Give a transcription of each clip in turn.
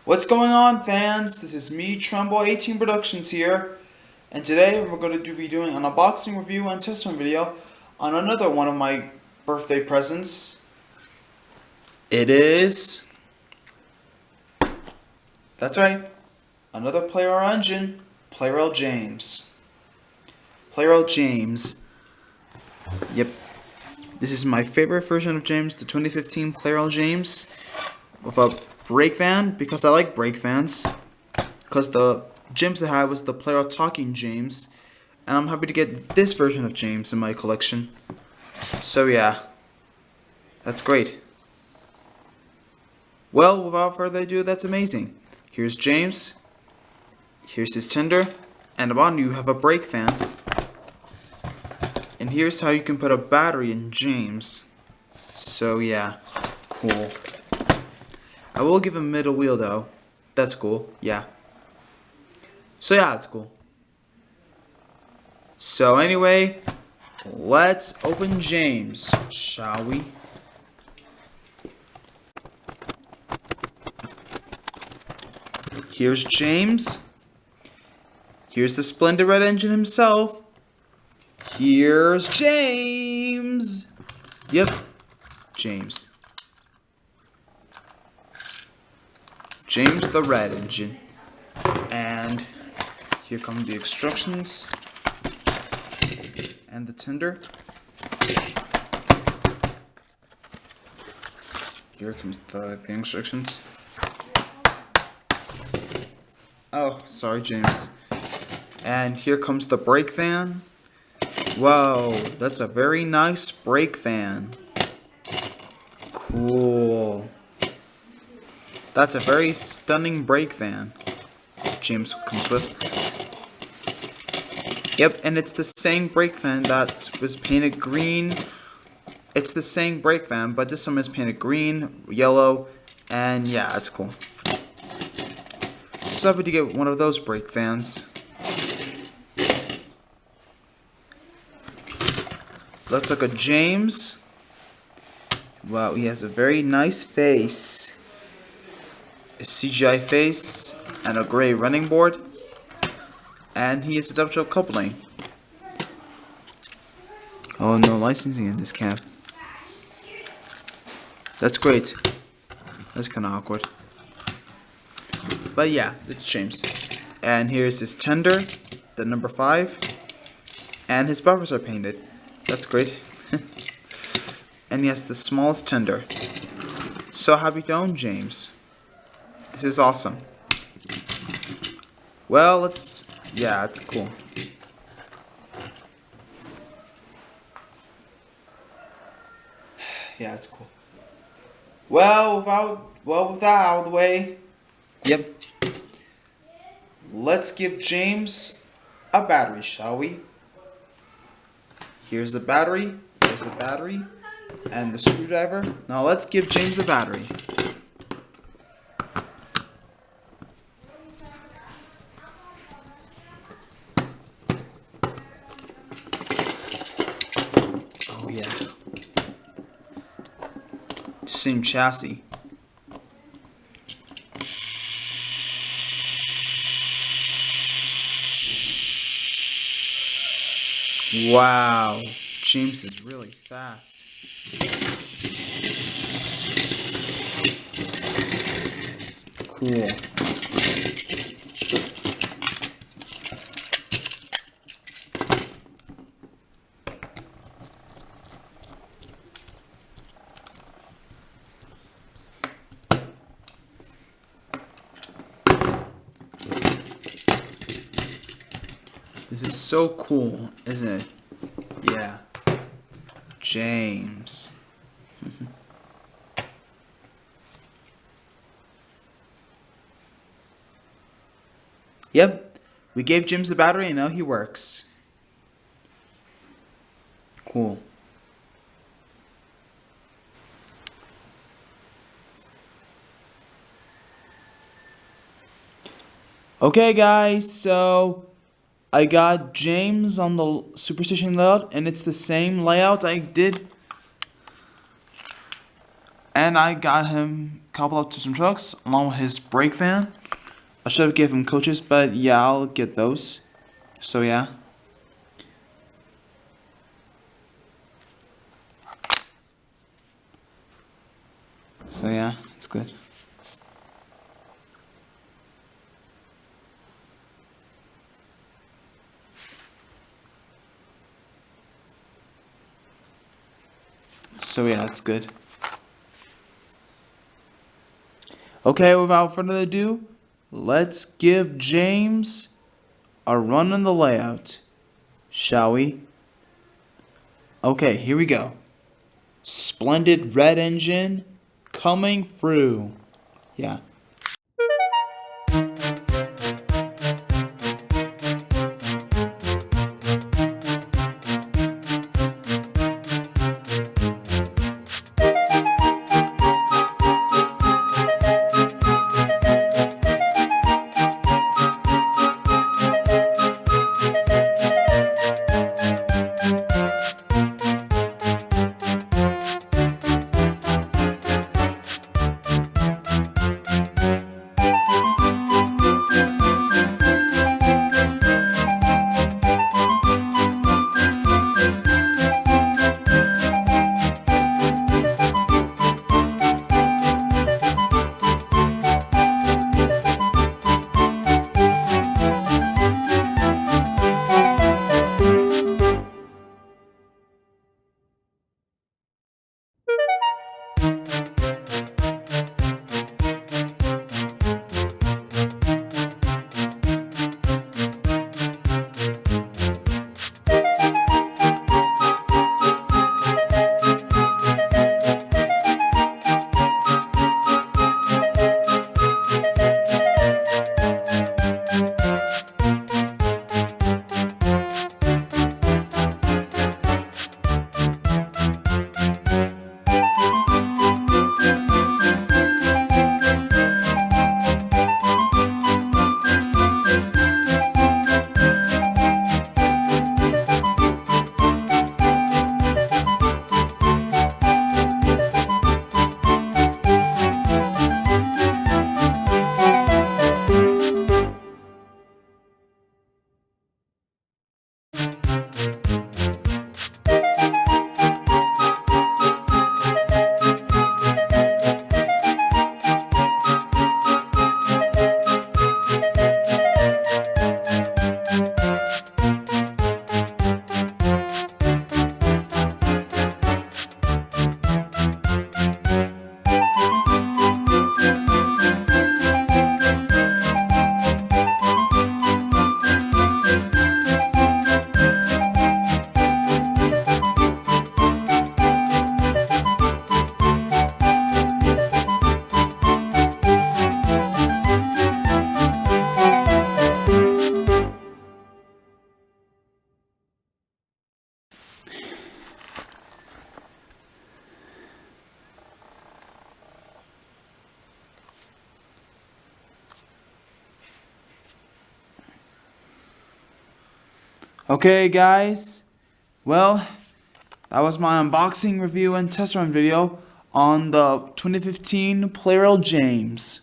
What's going on, fans? This is me, Trumbull 18 Productions here, and today we're going to be doing an unboxing review and testing video on another one of my birthday presents. It is, that's right, another Plarail engine, Plarail James. Plarail James. Yep. This is my favorite version of James, the 2015 Plarail James, with a brake van, because I like brake vans, because the James I had was the Plarail Talking James, and I'm happy to get this version of James in my collection. So yeah, that's great. Well, without further ado, that's amazing. Here's James, here's his tender, and on you have a brake fan. And here's how you can put a battery in James. So yeah, cool. I will give him middle wheel though. That's cool, yeah. So yeah, it's cool. So anyway, let's open James, shall we? Here's James. Here's the splendid red engine himself. Here's James. Yep, James. James the red engine. And here come the instructions and the tender. Here comes the instructions. Oh, sorry, James. And here comes the brake van. Whoa, that's a very nice brake van. Cool. That's a very stunning brake van James comes with. Yep, and it's the same brake van that was painted green. It's the same brake van, but this one is painted green, yellow, and yeah, it's cool. So happy to get one of those brake vans. Let's look at James. Wow, he has a very nice face. A CGI face and a gray running board. And he has a double coupling. Oh, no licensing in this cab. That's great. That's kind of awkward. But yeah, it's James. And here's his tender, the number 5. And his buffers are painted. That's great. And he has the smallest tender. So happy to own James. This is awesome. Well, yeah, it's cool. Yeah, it's cool. Well, with that out of the way, yep. Let's give James a battery, shall we? Here's the battery, and the screwdriver. Now let's give James a battery. Oh yeah. Same chassis. Wow, James is really fast. Cool. This is so cool, isn't it? Yeah. James. Yep. We gave James the battery and now he works. Cool. Okay, guys, so I got James on the Superstition layout, and it's the same layout I did. And I got him couple up to some trucks along with his brake van. I should have given him coaches, but yeah, I'll get those. So yeah. So yeah, it's good. So yeah, it's good. Okay, without further ado, let's give James a run in the layout, shall we? Okay, here we go. Splendid red engine coming through. Yeah. Okay, guys. Well, that was my unboxing, review, and test run video on the 2015 Plarail James.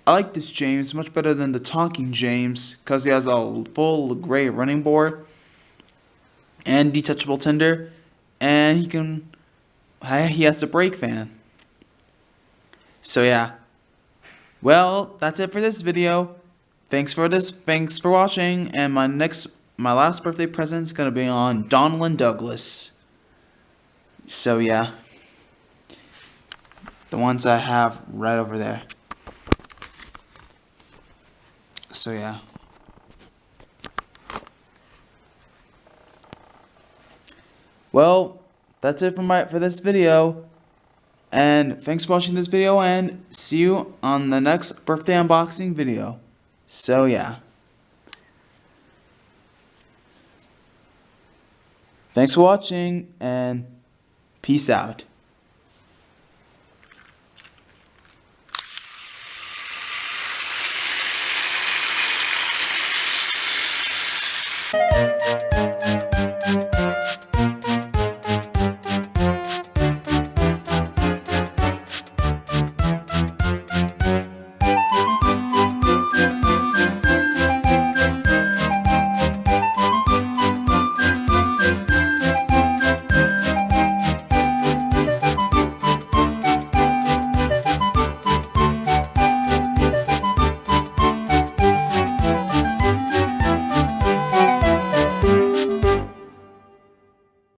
I like this James much better than the talking James because he has a full gray running board and detachable tender, and he has the brake fan. So yeah. Well, that's it for this video. Thanks for watching, and my last birthday present is gonna be on Donald Douglas. So yeah. The ones I have right over there. So yeah. Well, that's it for this video. And thanks for watching this video, and see you on the next birthday unboxing video. So yeah. Thanks for watching, and peace out.